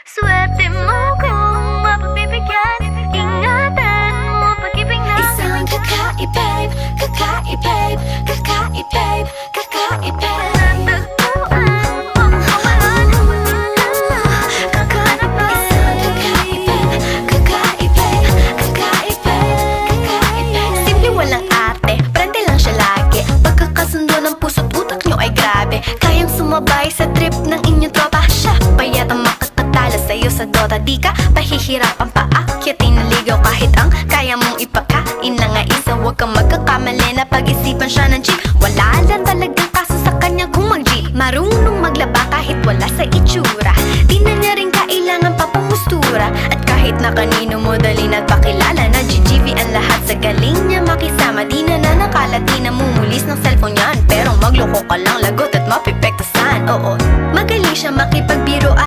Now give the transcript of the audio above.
Swerte mo kung mapagbibigyan. Ingatan mo pag-ibig na Isang kakaibig, kakaibig, kakaibig, kakaibig. natagpuan mong kawalan. Kakaibig. Simple walang ate, prende lang siya lagi. Pagkakasundo ng puso't utak nyo ay grabe. Kayang sumabay sa trip ng inyong tropa. Siya pa yata makakatala sa'yo sa Dota. Di ka pahihirapan pa akyatin na ligaw. Kahit ang kaya mong ipakain na nga isa. Huwag kang magkakamali na pag-isipan siya ng chick. Wala lang talagang kaso sa kanya kung mag-G. Marunong maglaba kahit wala sa itsura. Di na niya rin kailangan pa pumustura. At kahit na kanino mo dali nagpakilala na GGV ang lahat sa galing niya makisama. Di na nakala, di na mumulis ng cellphone yan. Pero magloko ka lang, lagot at mapipektasan. Oo, magaling siya